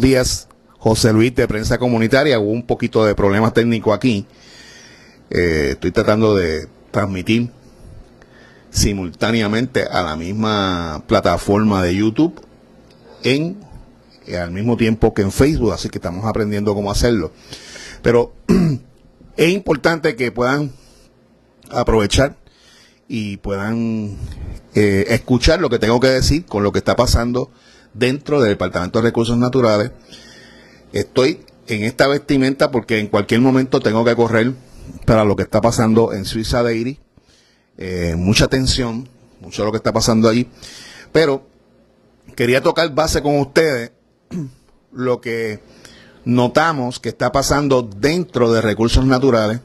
Días, José Luis de Prensa Comunitaria. Hubo un poquito de problemas técnicos aquí. Estoy tratando de transmitir simultáneamente a la misma plataforma de YouTube al mismo tiempo que en Facebook, así que estamos aprendiendo cómo hacerlo. Pero es importante que puedan aprovechar y puedan escuchar lo que tengo que decir con lo que está pasando dentro del Departamento de Recursos Naturales. Estoy en esta vestimenta porque en cualquier momento tengo que correr para lo que está pasando en Suiza Dairy. Mucha tensión, mucho de lo que está pasando allí. Pero quería tocar base con ustedes lo que notamos que está pasando dentro de Recursos Naturales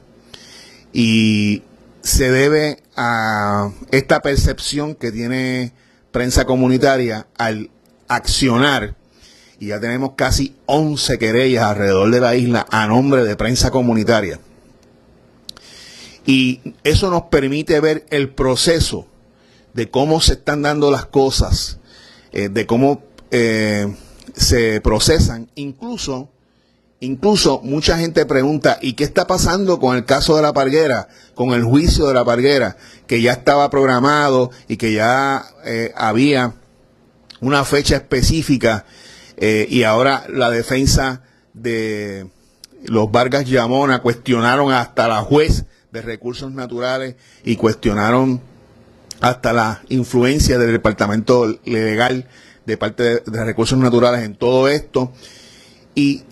y se debe a esta percepción que tiene Prensa Comunitaria al accionar, y ya tenemos casi 11 querellas alrededor de la isla a nombre de Prensa Comunitaria. Y eso nos permite ver el proceso de cómo se están dando las cosas, de cómo se procesan. Incluso mucha gente pregunta, ¿y qué está pasando con el caso de La Parguera, con el juicio de La Parguera, que ya estaba programado y que ya había una fecha específica, y ahora la defensa de los Vargas Llamona cuestionaron hasta la juez de Recursos Naturales y cuestionaron hasta la influencia del Departamento Legal de parte de Recursos Naturales en todo esto? Y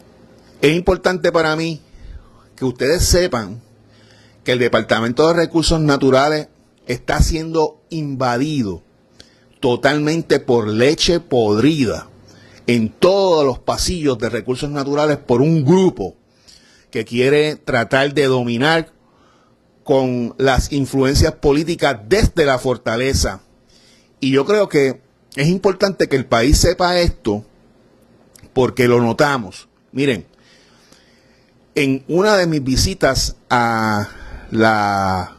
es importante para mí que ustedes sepan que el Departamento de Recursos Naturales está siendo invadido totalmente por leche podrida en todos los pasillos de Recursos Naturales por un grupo que quiere tratar de dominar con las influencias políticas desde la fortaleza. Y yo creo que es importante que el país sepa esto porque lo notamos. Miren, en una de mis visitas a la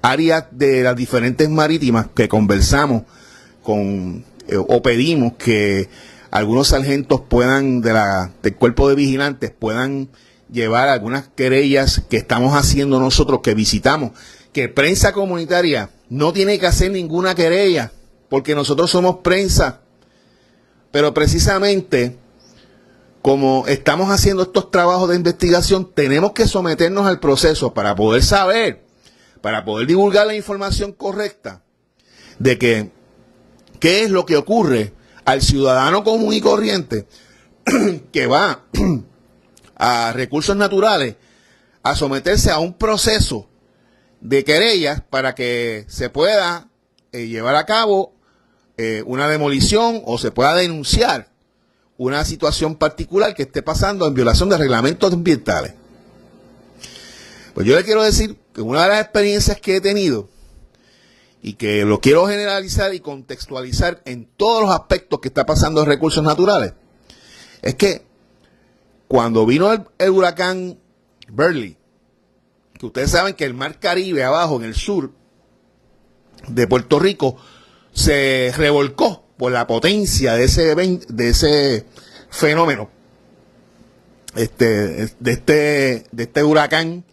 área de las diferentes marítimas que conversamos o pedimos que algunos sargentos puedan, del cuerpo de vigilantes, puedan llevar algunas querellas que estamos haciendo nosotros, que visitamos, que Prensa Comunitaria no tiene que hacer ninguna querella, porque nosotros somos prensa. Pero precisamente, como estamos haciendo estos trabajos de investigación, tenemos que someternos al proceso para poder saber, para poder divulgar la información correcta de qué es lo que ocurre al ciudadano común y corriente que va a Recursos Naturales a someterse a un proceso de querellas para que se pueda llevar a cabo una demolición o se pueda denunciar una situación particular que esté pasando en violación de reglamentos ambientales. Pues yo le quiero decir que una de las experiencias que he tenido y que lo quiero generalizar y contextualizar en todos los aspectos que está pasando en Recursos Naturales, es que cuando vino el huracán Burley, que ustedes saben que el mar Caribe abajo en el sur de Puerto Rico se revolcó por la potencia de ese fenómeno, de este huracán,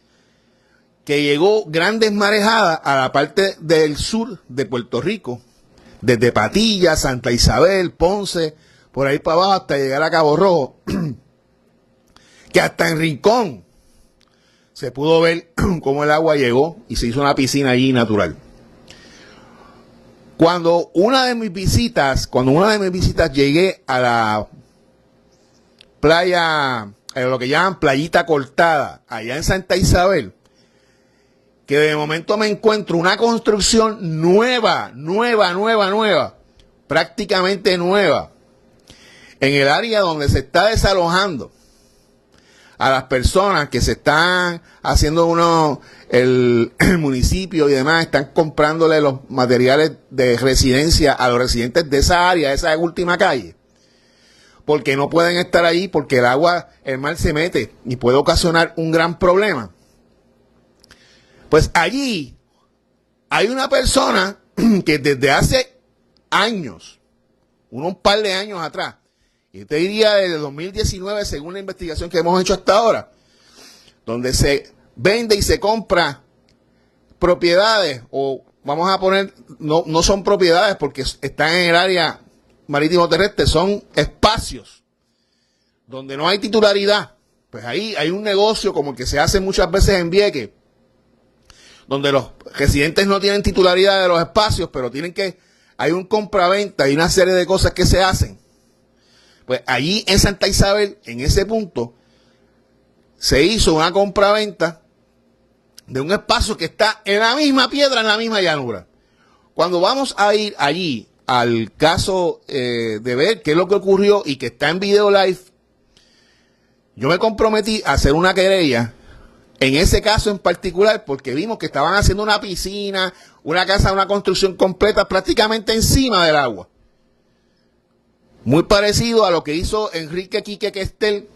que llegó grandes marejadas a la parte del sur de Puerto Rico, desde Patillas, Santa Isabel, Ponce, por ahí para abajo hasta llegar a Cabo Rojo, que hasta en Rincón se pudo ver cómo el agua llegó y se hizo una piscina allí natural. Cuando una de mis visitas llegué a la playa, lo que llaman Playita Cortada, allá en Santa Isabel, que de momento me encuentro una construcción nueva, prácticamente nueva, en el área donde se está desalojando a las personas que se están haciendo el municipio y demás, están comprándole los materiales de residencia a los residentes de esa área, de esa última calle, porque no pueden estar allí porque el mar se mete y puede ocasionar un gran problema. Pues allí hay una persona que desde hace años, un par de años atrás, y te diría desde 2019, según la investigación que hemos hecho hasta ahora, donde se vende y se compra propiedades, o vamos a poner, no son propiedades porque están en el área marítimo terrestre, son espacios donde no hay titularidad. Pues ahí hay un negocio como el que se hace muchas veces en Vieques, donde los residentes no tienen titularidad de los espacios, pero hay un compraventa, hay una serie de cosas que se hacen. Pues allí en Santa Isabel, en ese punto, se hizo una compraventa de un espacio que está en la misma piedra, en la misma llanura. Cuando vamos a ir allí al caso de ver qué es lo que ocurrió y que está en video live, yo me comprometí a hacer una querella en ese caso en particular, porque vimos que estaban haciendo una piscina, una casa, una construcción completa prácticamente encima del agua. Muy parecido a lo que hizo Enrique Quique Questel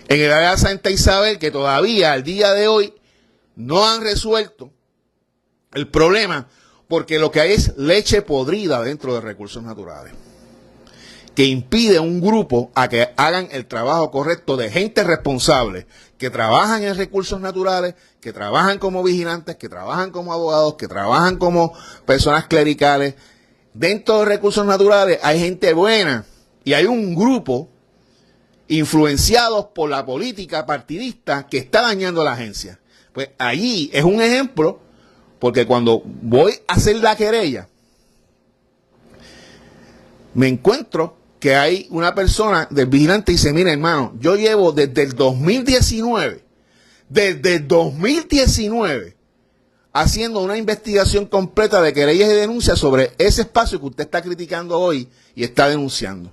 en el área de Santa Isabel, que todavía al día de hoy no han resuelto el problema, porque lo que hay es leche podrida dentro de recursos naturales, que impide a un grupo a que hagan el trabajo correcto de gente responsable, que trabajan en recursos naturales, que trabajan como vigilantes, que trabajan como abogados, que trabajan como personas clericales. Dentro de recursos naturales hay gente buena y hay un grupo influenciados por la política partidista que está dañando a la agencia. Pues allí es un ejemplo, porque cuando voy a hacer la querella, me encuentro que hay una persona del vigilante y dice, mira hermano, yo llevo desde el 2019, haciendo una investigación completa de querellas y denuncias sobre ese espacio que usted está criticando hoy y está denunciando.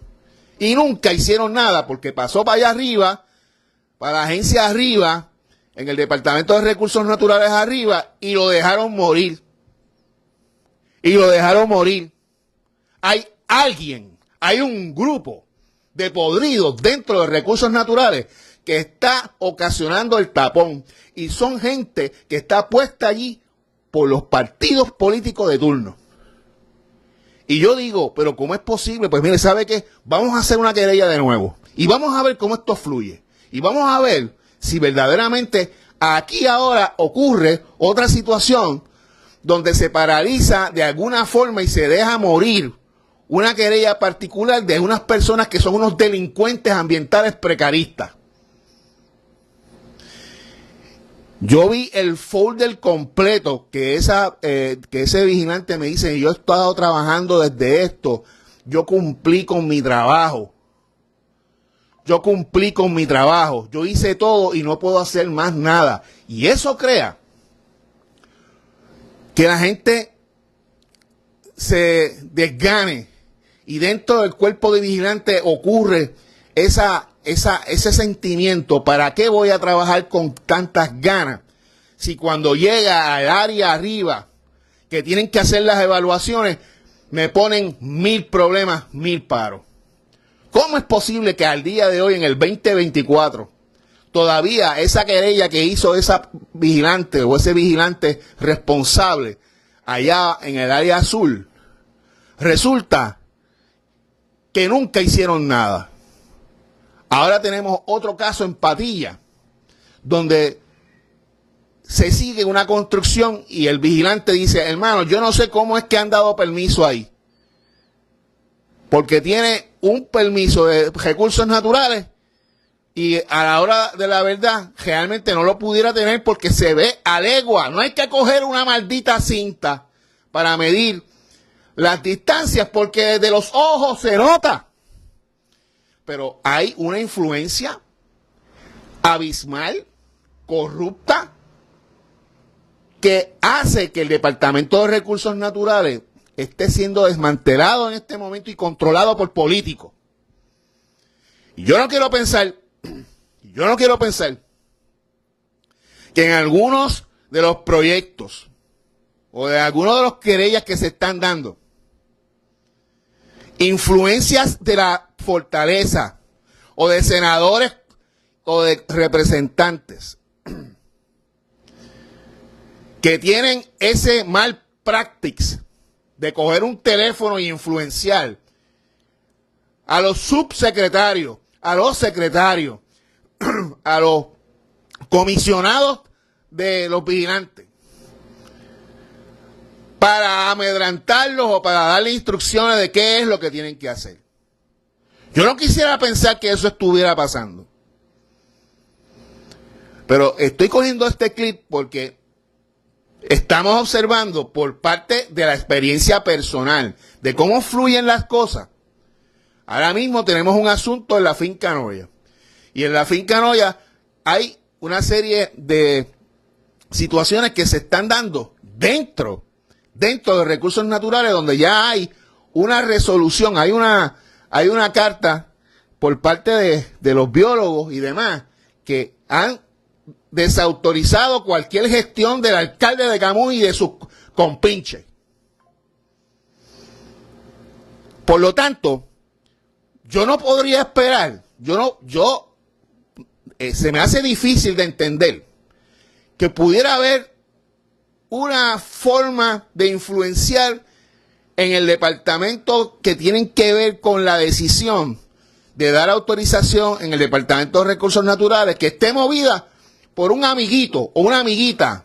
Y nunca hicieron nada porque pasó para allá arriba, para la agencia arriba, en el Departamento de Recursos Naturales arriba, y lo dejaron morir. Hay un grupo de podridos dentro de recursos naturales que está ocasionando el tapón. Y son gente que está puesta allí por los partidos políticos de turno. Y yo digo, pero ¿cómo es posible? Pues mire, ¿sabe qué? Vamos a hacer una querella de nuevo. Y vamos a ver cómo esto fluye. Y vamos a ver si verdaderamente aquí ahora ocurre otra situación donde se paraliza de alguna forma y se deja morir una querella particular de unas personas que son unos delincuentes ambientales precaristas. Yo vi el folder completo que ese vigilante me dice, yo he estado trabajando desde esto, yo cumplí con mi trabajo. Yo hice todo y no puedo hacer más nada. Y eso crea que la gente se desgane y dentro del cuerpo de vigilante ocurre ese sentimiento, ¿para qué voy a trabajar con tantas ganas? Si cuando llega al área arriba, que tienen que hacer las evaluaciones, me ponen 1000 problemas, 1000 paros. ¿Cómo es posible que al día de hoy, en el 2024, todavía esa querella que hizo esa vigilante o ese vigilante responsable allá en el área azul, resulta que nunca hicieron nada? Ahora tenemos otro caso en Patilla, donde se sigue una construcción y el vigilante dice, hermano, yo no sé cómo es que han dado permiso ahí, porque tiene un permiso de recursos naturales y a la hora de la verdad realmente no lo pudiera tener porque se ve a legua. No hay que coger una maldita cinta para medir las distancias porque desde los ojos se nota. Pero hay una influencia abismal, corrupta, que hace que el Departamento de Recursos Naturales esté siendo desmantelado en este momento y controlado por políticos. Y yo no quiero pensar que en algunos de los proyectos o de algunos de los querellas que se están dando, influencias de la fortaleza o de senadores o de representantes que tienen ese mal practice de coger un teléfono y influenciar a los subsecretarios, a los secretarios, a los comisionados de los vigilantes, para amedrantarlos o para darle instrucciones de qué es lo que tienen que hacer. Yo no quisiera pensar que eso estuviera pasando. Pero estoy cogiendo este clip porque estamos observando por parte de la experiencia personal de cómo fluyen las cosas. Ahora mismo tenemos un asunto en la finca Noya. Y en la finca Noya hay una serie de situaciones que se están dando dentro de recursos naturales, donde ya hay una resolución, hay una carta por parte de los biólogos y demás que han desautorizado cualquier gestión del alcalde de Camuy y de sus compinches. Por lo tanto, yo no podría esperar, se me hace difícil de entender que pudiera haber una forma de influenciar en el departamento que tienen que ver con la decisión de dar autorización en el Departamento de Recursos Naturales, que esté movida por un amiguito o una amiguita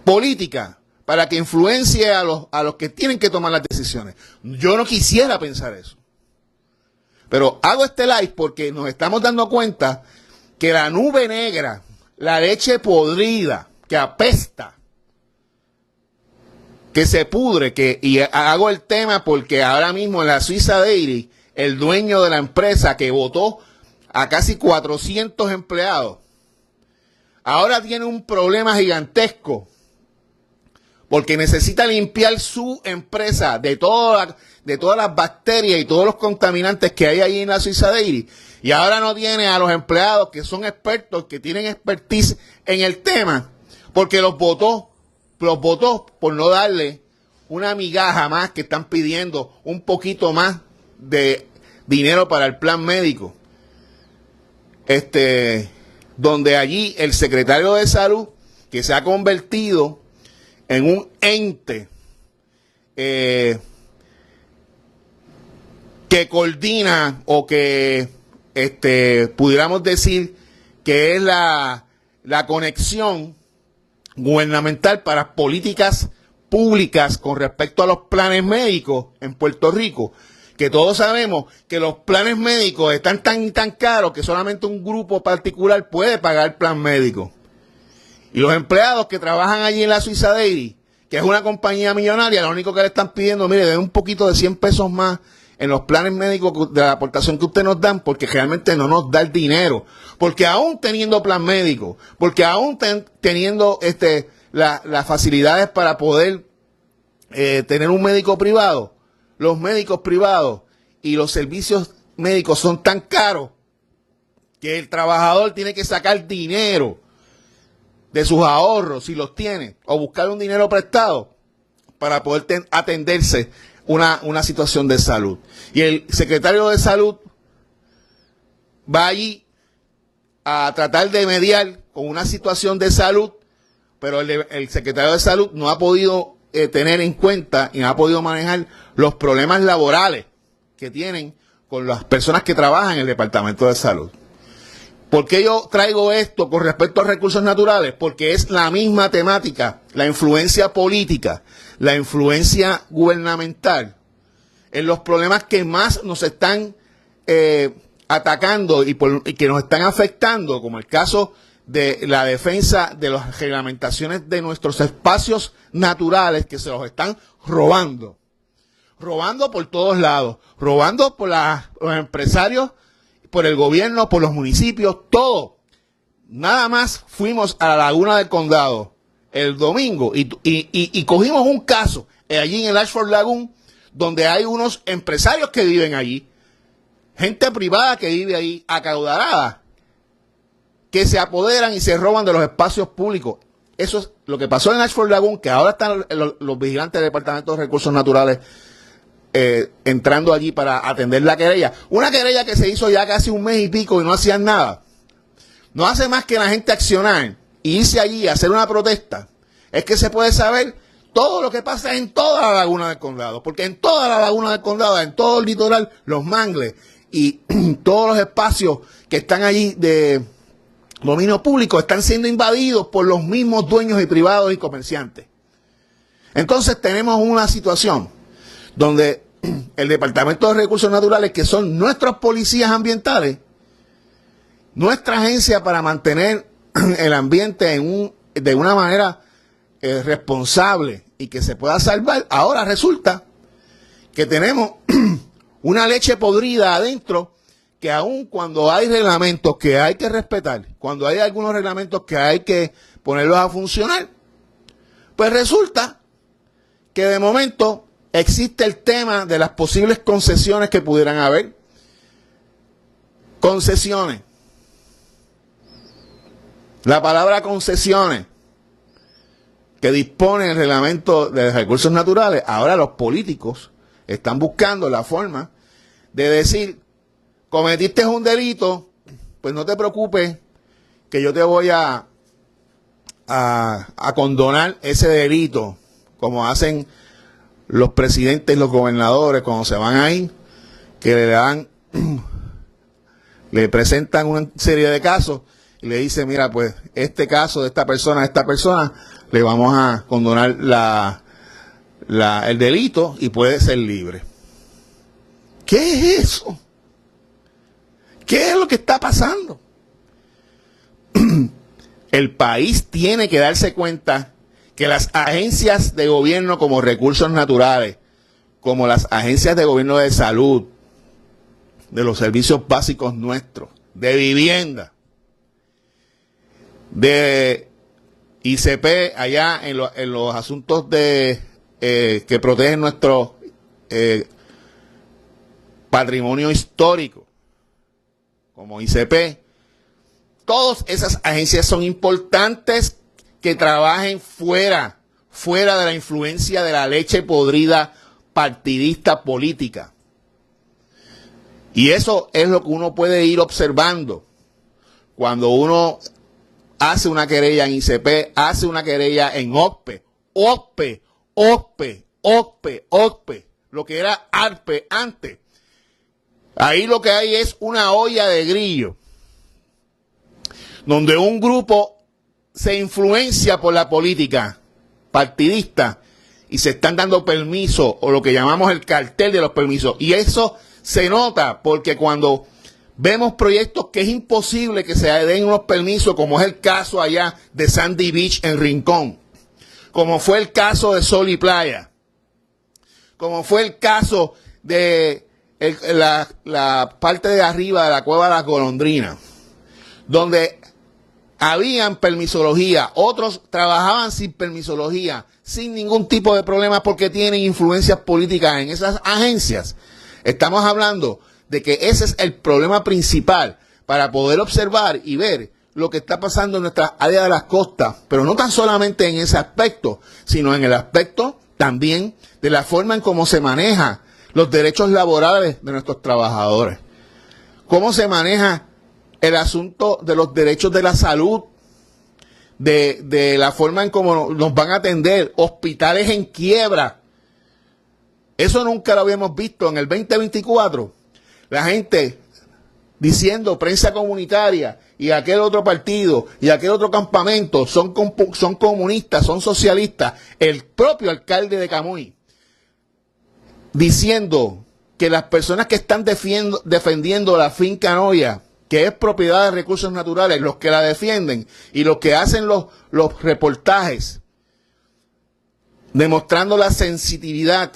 política para que influencie a los que tienen que tomar las decisiones. Yo no quisiera pensar eso. Pero hago este live porque nos estamos dando cuenta que la nube negra, la leche podrida, que apesta, que se pudre, y hago el tema porque ahora mismo en la Suiza Dairy, el dueño de la empresa que votó a casi 400 empleados, ahora tiene un problema gigantesco porque necesita limpiar su empresa de todas las bacterias y todos los contaminantes que hay ahí en la Suiza Dairy, y ahora no tiene a los empleados que son expertos, que tienen expertise en el tema, porque los votó por no darle una migaja más, que están pidiendo un poquito más de dinero para el plan médico. Donde allí el secretario de Salud, que se ha convertido en un ente que coordina, o que pudiéramos decir que es la conexión gubernamental para políticas públicas con respecto a los planes médicos en Puerto Rico, que todos sabemos que los planes médicos están tan caros que solamente un grupo particular puede pagar el plan médico. Y los empleados que trabajan allí en la Suiza Dairy, que es una compañía millonaria, lo único que le están pidiendo, mire, den un poquito de 100 pesos más en los planes médicos de la aportación que ustedes nos dan, porque realmente no nos da el dinero. Porque aún teniendo plan médico, porque aún teniendo las facilidades para poder tener un médico privado, los médicos privados y los servicios médicos son tan caros que el trabajador tiene que sacar dinero de sus ahorros, si los tiene, o buscar un dinero prestado para poder atenderse una situación de salud. Y el secretario de Salud va allí a tratar de mediar con una situación de salud, pero el secretario de Salud no ha podido tener en cuenta y no ha podido manejar los problemas laborales que tienen con las personas que trabajan en el Departamento de Salud. ¿Por qué yo traigo esto con respecto a recursos naturales? Porque es la misma temática, la influencia política, la influencia gubernamental en los problemas que más nos están atacando y que nos están afectando, como el caso de la defensa de las reglamentaciones de nuestros espacios naturales, que se los están robando por todos lados, robando por los empresarios, por el gobierno, por los municipios, todo. Nada más fuimos a la Laguna del Condado el domingo y cogimos un caso allí en el Ashford Lagoon, donde hay unos empresarios que viven allí, gente privada que vive ahí, acaudalada, que se apoderan y se roban de los espacios públicos. Eso es lo que pasó en Ashford Lagoon, que ahora están los vigilantes del Departamento de Recursos Naturales entrando allí para atender la querella. Una querella que se hizo ya casi un mes y pico y no hacían nada. No hace más que la gente accionar y irse allí a hacer una protesta. Es que se puede saber todo lo que pasa en toda la laguna del condado, porque en toda la laguna del condado, en todo el litoral, los mangles y todos los espacios que están allí de dominio público están siendo invadidos por los mismos dueños y privados y comerciantes. Entonces tenemos una situación donde el Departamento de Recursos Naturales, que son nuestros policías ambientales, nuestra agencia para mantener el ambiente de una manera responsable y que se pueda salvar, ahora resulta que tenemos una leche podrida adentro, que aun cuando hay reglamentos que hay que respetar, cuando hay algunos reglamentos que hay que ponerlos a funcionar, pues resulta que de momento existe el tema de las posibles concesiones que pudieran haber. Concesiones. La palabra concesiones que dispone el reglamento de recursos naturales, ahora los políticos están buscando la forma de decir: cometiste un delito, pues no te preocupes, que yo te voy a condonar ese delito, como hacen los presidentes y los gobernadores cuando se van a ir, que le presentan una serie de casos y le dicen: mira, pues este caso de esta persona, le vamos a condonar el delito y puede ser libre. ¿Qué es eso? ¿Qué es lo que está pasando? El país tiene que darse cuenta que las agencias de gobierno como Recursos Naturales, como las agencias de gobierno de salud, de los servicios básicos nuestros, de vivienda, de ICP allá en los asuntos que protegen nuestro patrimonio histórico, como ICP, todas esas agencias son importantes que trabajen fuera de la influencia de la leche podrida partidista política. Y eso es lo que uno puede ir observando cuando uno hace una querella en ICP, hace una querella en OCPE, lo que era ARPE antes. Ahí lo que hay es una olla de grillo, donde un grupo se influencia por la política partidista y se están dando permisos, o lo que llamamos el cartel de los permisos. Y eso se nota porque cuando vemos proyectos que es imposible que se den unos permisos, como es el caso allá de Sandy Beach en Rincón, como fue el caso de Sol y Playa, como fue el caso de la parte de arriba de la Cueva de las Golondrinas, donde habían permisología, otros trabajaban sin permisología, sin ningún tipo de problema porque tienen influencias políticas en esas agencias. Estamos hablando de que ese es el problema principal para poder observar y ver lo que está pasando en nuestra área de las costas, pero no tan solamente en ese aspecto, sino en el aspecto también de la forma en cómo se maneja los derechos laborales de nuestros trabajadores, cómo se maneja el asunto de los derechos de la salud, de la forma en cómo nos van a atender, hospitales en quiebra. Eso nunca lo habíamos visto en el 2024. La gente diciendo prensa comunitaria y aquel otro partido y aquel otro campamento son comunistas, son socialistas. El propio alcalde de Camuy diciendo que las personas que están defendiendo la finca Noya, que es propiedad de Recursos Naturales, los que la defienden y los que hacen los reportajes demostrando la sensitividad,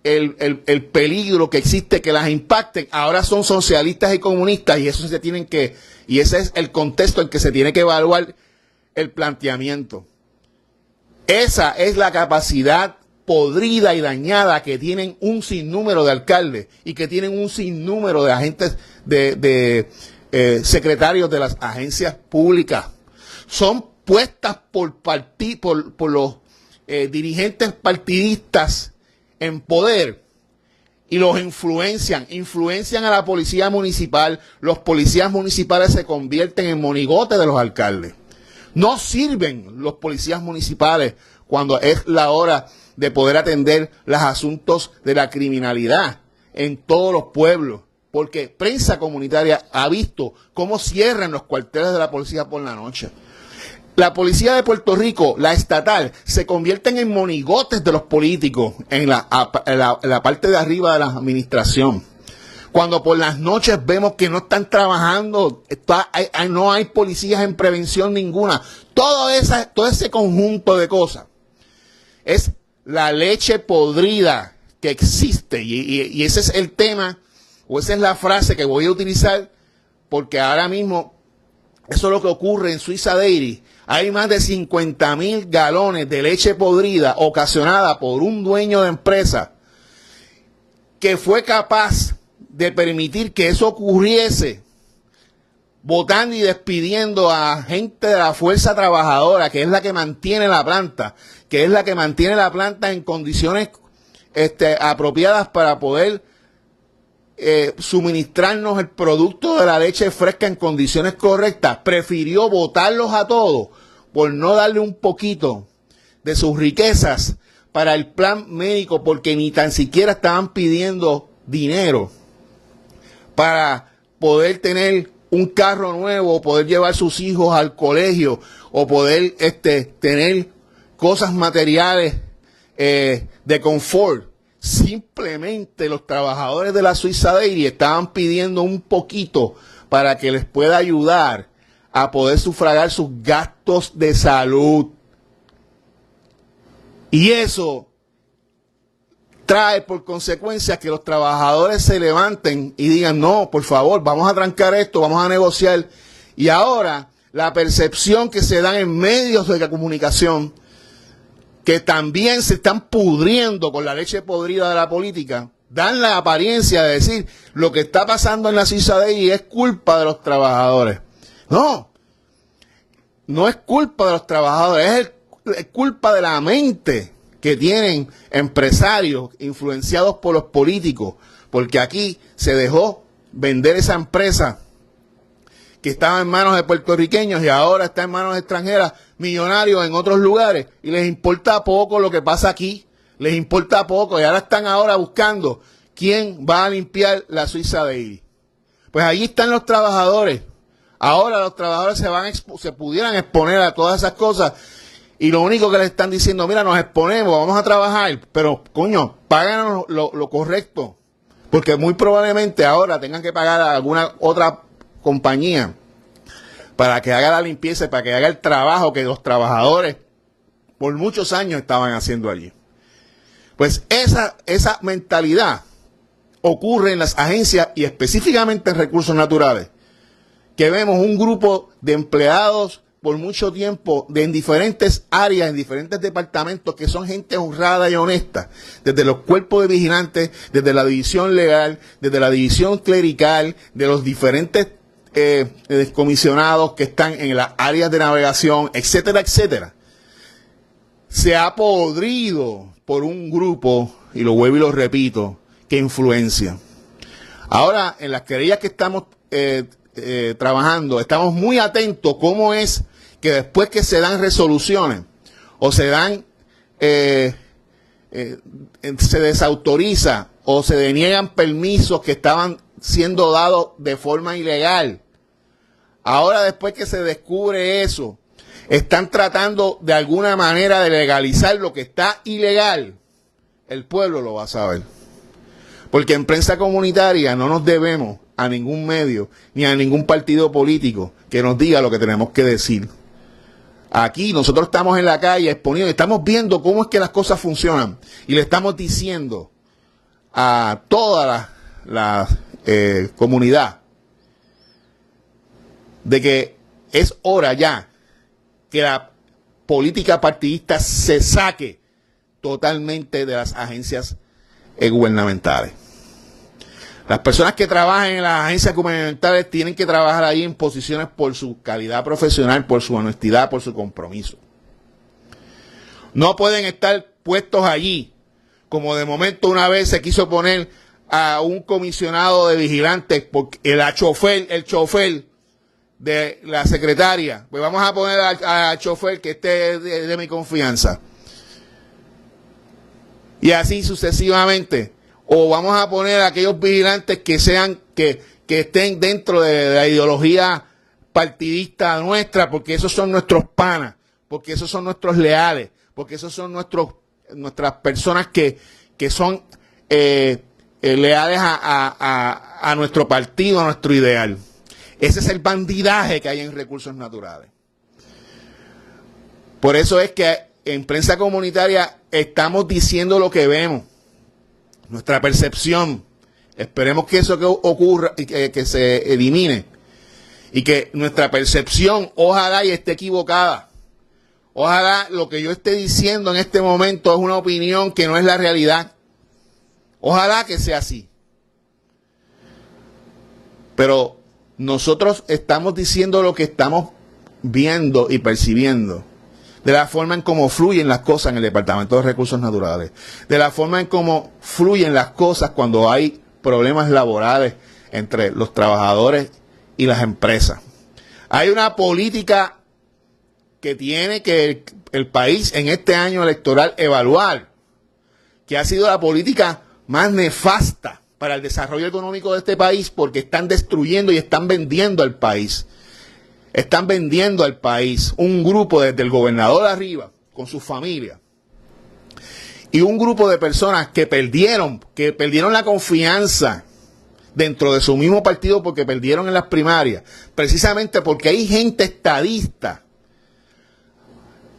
el peligro que existe que las impacten, ahora son socialistas y comunistas, y eso y ese es el contexto en que se tiene que evaluar el planteamiento. Esa es la capacidad podrida y dañada que tienen un sinnúmero de alcaldes y que tienen un sinnúmero de agentes secretarios de las agencias públicas. Son puestas por los dirigentes partidistas en poder y los influencian a la policía municipal. Los policías municipales se convierten en monigotes de los alcaldes. No sirven los policías municipales cuando es la hora de poder atender los asuntos de la criminalidad en todos los pueblos, porque prensa comunitaria ha visto cómo cierran los cuarteles de la policía por la noche. La policía de Puerto Rico, la estatal, se convierten en monigotes de los políticos en la parte de arriba de la administración. Cuando por las noches vemos que no están trabajando, no hay policías en prevención ninguna. Todo ese conjunto de cosas es la leche podrida que existe. Y ese es el tema, o esa es la frase que voy a utilizar, porque ahora mismo eso es lo que ocurre en Suiza Dairy. Hay más de 50,000 galones de leche podrida ocasionada por un dueño de empresa que fue capaz de permitir que eso ocurriese, votando y despidiendo a gente de la fuerza trabajadora, que es la que mantiene la planta, en condiciones apropiadas para poder suministrarnos el producto de la leche fresca en condiciones correctas. Prefirió votarlos a todos por no darle un poquito de sus riquezas para el plan médico, porque ni tan siquiera estaban pidiendo dinero para poder tener un carro nuevo, poder llevar sus hijos al colegio o poder tener cosas materiales de confort. Simplemente los trabajadores de la Suiza Dairy estaban pidiendo un poquito para que les pueda ayudar a poder sufragar sus gastos de salud. Y eso trae por consecuencia que los trabajadores se levanten y digan, no, por favor, vamos a trancar esto, vamos a negociar. Y ahora la percepción que se da en medios de comunicación, que también se están pudriendo con la leche podrida de la política, dan la apariencia de decir lo que está pasando en la Suiza Dairy es culpa de los trabajadores. No es culpa de los trabajadores, es culpa de la mente que tienen empresarios influenciados por los políticos, porque aquí se dejó vender esa empresa que estaba en manos de puertorriqueños y ahora está en manos extranjeras, millonarios en otros lugares, y les importa poco lo que pasa aquí, les importa poco, y ahora buscando quién va a limpiar la Suiza Dairy. Pues ahí están los trabajadores. Ahora los trabajadores se pudieran exponer a todas esas cosas, y lo único que les están diciendo, mira, nos exponemos, vamos a trabajar, pero coño, páganos lo correcto, porque muy probablemente ahora tengan que pagar a alguna otra compañía para que haga la limpieza, para que haga el trabajo que los trabajadores por muchos años estaban haciendo allí. Pues esa mentalidad ocurre en las agencias y específicamente en recursos naturales, que vemos un grupo de empleados por mucho tiempo en diferentes áreas, en diferentes departamentos, que son gente honrada y honesta, desde los cuerpos de vigilantes, desde la división legal, desde la división clerical, de los diferentes descomisionados que están en las áreas de navegación, etcétera, etcétera. Se ha podrido por un grupo, y lo vuelvo y lo repito, que influencia. Ahora, en las querellas que estamos trabajando, estamos muy atentos cómo es que después que se dan resoluciones o se dan se desautoriza o se deniegan permisos que estaban siendo dados de forma ilegal. Ahora, después que se descubre eso, están tratando de alguna manera de legalizar lo que está ilegal. El pueblo lo va a saber. Porque en prensa comunitaria no nos debemos a ningún medio ni a ningún partido político que nos diga lo que tenemos que decir. Aquí nosotros estamos en la calle exponiendo, estamos viendo cómo es que las cosas funcionan y le estamos diciendo a toda la comunidad de que es hora ya que la política partidista se saque totalmente de las agencias gubernamentales. Las personas que trabajan en las agencias gubernamentales tienen que trabajar ahí en posiciones por su calidad profesional, por su honestidad, por su compromiso. No pueden estar puestos allí, como de momento una vez se quiso poner a un comisionado de vigilantes, porque el chofer de la secretaria, pues vamos a poner al chofer que esté de mi confianza. Y así sucesivamente. O vamos a poner a aquellos vigilantes que sean, que estén dentro de la ideología partidista nuestra, porque esos son nuestros panas, porque esos son nuestros leales, porque esos son nuestras personas que son leales a nuestro partido, a nuestro ideal. Ese es el bandidaje que hay en recursos naturales. Por eso es que en prensa comunitaria estamos diciendo lo que vemos, nuestra percepción. Esperemos que eso que ocurra y que se elimine. Y que nuestra percepción, ojalá y esté equivocada. Ojalá lo que yo esté diciendo en este momento es una opinión que no es la realidad. Ojalá que sea así. Pero nosotros estamos diciendo lo que estamos viendo y percibiendo. De la forma en cómo fluyen las cosas en el Departamento de Recursos Naturales. De la forma en cómo fluyen las cosas cuando hay problemas laborales entre los trabajadores y las empresas. Hay una política que tiene que el país en este año electoral evaluar, que ha sido la política más nefasta para el desarrollo económico de este país, porque están destruyendo y están vendiendo al país. Están vendiendo al país un grupo desde el gobernador arriba, con su familia, y un grupo de personas que perdieron la confianza dentro de su mismo partido porque perdieron en las primarias, precisamente porque hay gente estadista,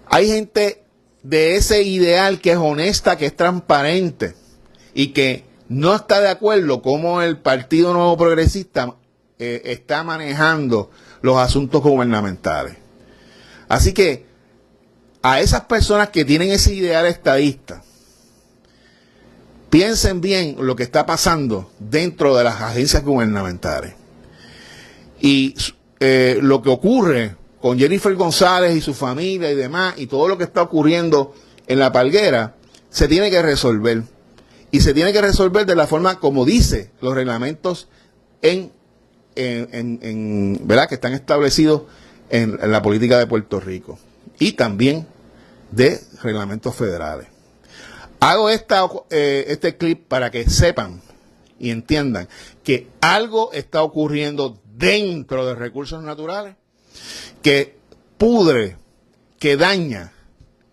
hay gente de ese ideal que es honesta, que es transparente y que no está de acuerdo cómo el Partido Nuevo Progresista está manejando los asuntos gubernamentales. Así que a esas personas que tienen ese ideal estadista, piensen bien lo que está pasando dentro de las agencias gubernamentales. Y lo que ocurre con Jennifer González y su familia y demás, y todo lo que está ocurriendo en La Palguera, se tiene que resolver. Y se tiene que resolver de la forma como dice los reglamentos ¿verdad? Que están establecidos en la política de Puerto Rico. Y también de reglamentos federales. Hago este clip para que sepan y entiendan que algo está ocurriendo dentro de recursos naturales que pudre, que daña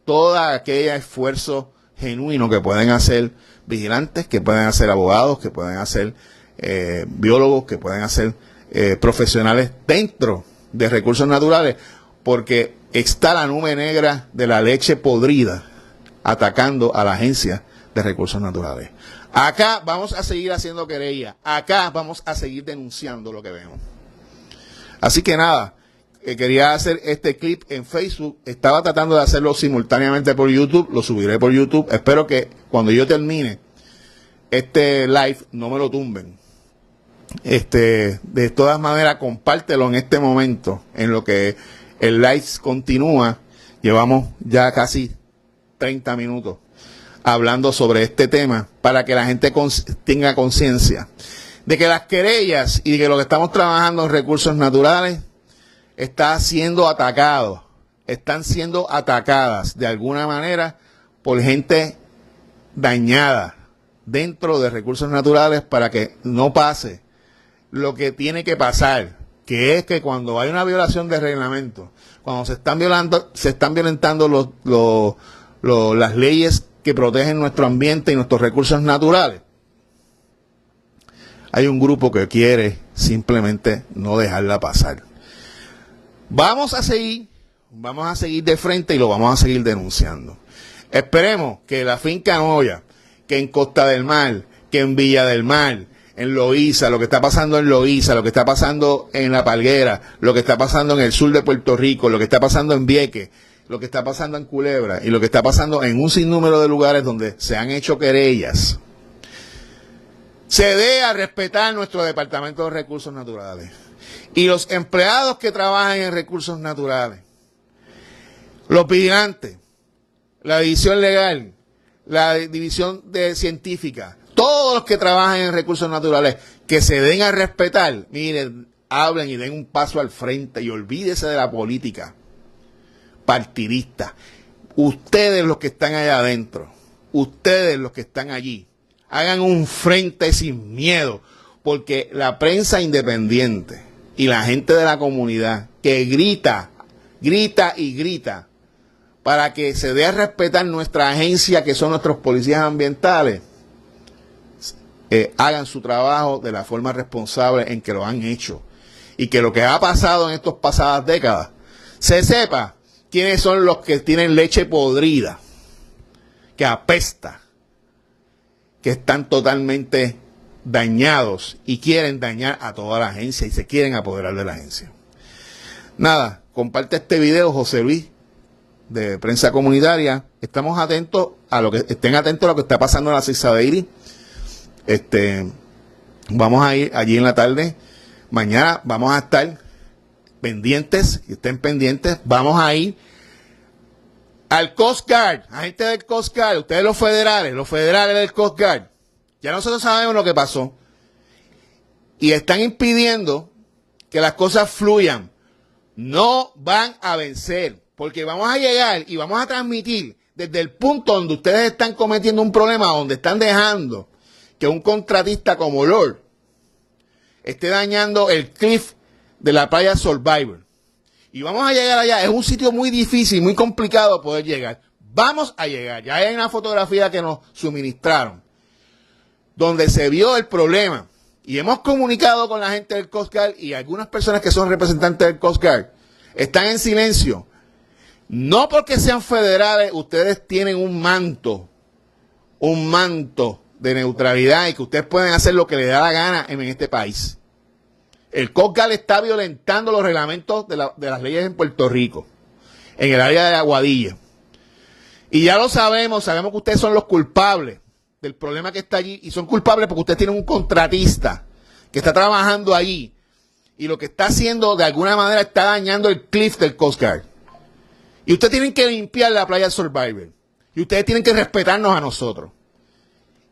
todo aquel esfuerzo genuino que pueden hacer vigilantes, que pueden hacer abogados, que pueden hacer biólogos, que pueden hacer profesionales dentro de recursos naturales, porque está la nube negra de la leche podrida atacando a la agencia de recursos naturales. Acá vamos a seguir haciendo querella, acá vamos a seguir denunciando lo que vemos. Así que nada, quería hacer este clip en Facebook, estaba tratando de hacerlo simultáneamente por YouTube, lo subiré por YouTube, espero que cuando yo termine este live no me lo tumben. De todas maneras, compártelo en este momento, en lo que el live continúa. Llevamos ya casi 30 minutos hablando sobre este tema para que la gente tenga conciencia de que las querellas y de que lo que estamos trabajando en recursos naturales está siendo atacado, están siendo atacadas de alguna manera por gente dañada dentro de recursos naturales para que no pase lo que tiene que pasar, que es que cuando hay una violación de reglamento, cuando se están violentando las leyes que protegen nuestro ambiente y nuestros recursos naturales, hay un grupo que quiere simplemente no dejarla pasar. Vamos a seguir de frente y lo vamos a seguir denunciando. Esperemos que la finca Noya, que en Costa del Mar, que en Villa del Mar, en Loíza, lo que está pasando en Loíza, lo que está pasando en La Palguera, lo que está pasando en el sur de Puerto Rico, lo que está pasando en Vieques, lo que está pasando en Culebra y lo que está pasando en un sinnúmero de lugares donde se han hecho querellas, se dé a respetar nuestro Departamento de Recursos Naturales. Y los empleados que trabajan en recursos naturales, los vigilantes, la división legal, la división científica, todos los que trabajan en recursos naturales, que se den a respetar, miren, hablen y den un paso al frente y olvídese de la política partidista. Ustedes los que están allá adentro, ustedes los que están allí, hagan un frente sin miedo, porque la prensa independiente y la gente de la comunidad que grita y grita para que se dé a respetar nuestra agencia, que son nuestros policías ambientales, hagan su trabajo de la forma responsable en que lo han hecho. Y que lo que ha pasado en estas pasadas décadas, se sepa quiénes son los que tienen leche podrida, que apesta, que están totalmente dañados y quieren dañar a toda la agencia y se quieren apoderar de la agencia. Nada, comparte este video, José Luis, de Prensa Comunitaria. Estamos atentos a lo que, estén atentos a lo que está pasando en la Cisadeiri. Vamos a ir allí en la tarde. Mañana vamos a estar pendientes, estén pendientes. Vamos a ir al Coast Guard, agente del Coast Guard, ustedes los federales del Coast Guard. Ya nosotros sabemos lo que pasó. Y están impidiendo que las cosas fluyan. No van a vencer, porque vamos a llegar y vamos a transmitir desde el punto donde ustedes están cometiendo un problema, donde están dejando que un contratista como Lord esté dañando el cliff de la playa Survivor. Y vamos a llegar allá. Es un sitio muy difícil, muy complicado poder llegar. Vamos a llegar. Ya hay una fotografía que nos suministraron, donde se vio el problema. Y hemos comunicado con la gente del Coast Guard y algunas personas que son representantes del Coast Guard están en silencio. No porque sean federales, ustedes tienen un manto de neutralidad y que ustedes pueden hacer lo que les da la gana en este país. El Coast Guard está violentando los reglamentos de las leyes en Puerto Rico, en el área de Aguadilla. Y ya lo sabemos que ustedes son los culpables del problema que está allí, y son culpables porque ustedes tienen un contratista que está trabajando allí y lo que está haciendo de alguna manera está dañando el cliff del Coast Guard. Y ustedes tienen que limpiar la playa Survivor y ustedes tienen que respetarnos a nosotros.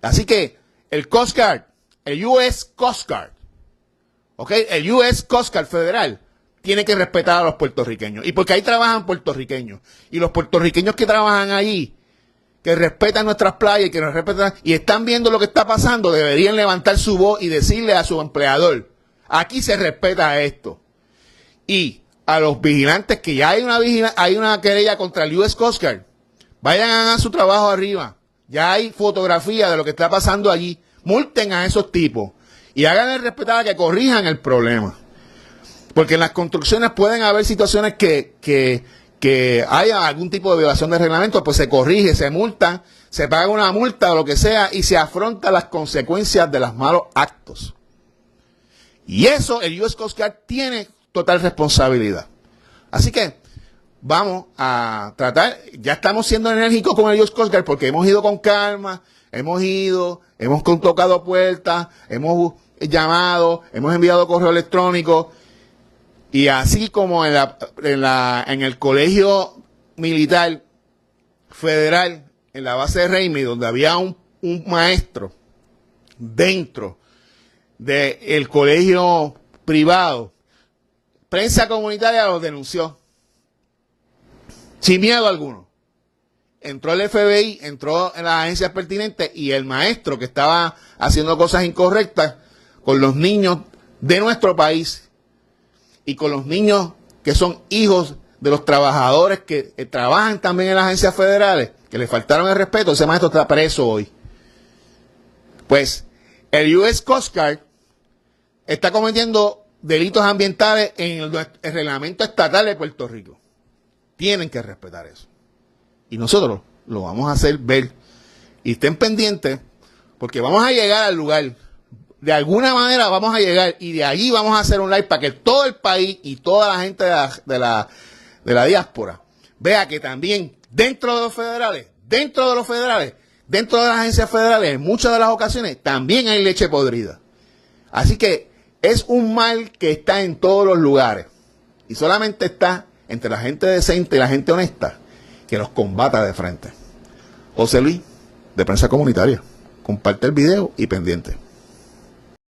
Así que el Coast Guard, el US Coast Guard, el US Coast Guard federal tiene que respetar a los puertorriqueños, y porque ahí trabajan puertorriqueños, y los puertorriqueños que trabajan allí, que respetan nuestras playas y que nos respetan y están viendo lo que está pasando, deberían levantar su voz y decirle a su empleador: aquí se respeta esto. Y a los vigilantes, que ya hay una querella contra el US Coast Guard, vayan a hacer su trabajo arriba. Ya hay fotografía de lo que está pasando allí. Multen a esos tipos y háganle respetar, que corrijan el problema. Porque en las construcciones pueden haber situaciones que haya algún tipo de violación de reglamento, pues se corrige, se multan, se paga una multa o lo que sea y se afronta las consecuencias de los malos actos. Y eso el US Coast Guard tiene total responsabilidad. Así que vamos a tratar, ya estamos siendo enérgicos con el US Coast Guard porque hemos ido con calma, hemos tocado puertas, hemos llamado, hemos enviado correo electrónico. Y así como en el colegio militar federal, en la base de Raimi, donde había un maestro dentro del colegio privado, Prensa Comunitaria lo denunció sin miedo alguno. Entró el FBI, entró en las agencias pertinentes, y el maestro que estaba haciendo cosas incorrectas con los niños de nuestro país y con los niños que son hijos de los trabajadores que trabajan también en las agencias federales, que le faltaron el respeto, ese maestro está preso hoy. Pues el US Coast Guard está cometiendo delitos ambientales en el reglamento estatal de Puerto Rico. Tienen que respetar eso. Y nosotros lo vamos a hacer ver. Y estén pendientes, porque vamos a llegar al lugar. De alguna manera vamos a llegar, y de allí vamos a hacer un live para que todo el país y toda la gente de la diáspora vea que también dentro de los federales, dentro de las agencias federales, en muchas de las ocasiones también hay leche podrida. Así que es un mal que está en todos los lugares y solamente está entre la gente decente y la gente honesta que los combata de frente. José Luis, de Prensa Comunitaria. Comparte el video y pendiente.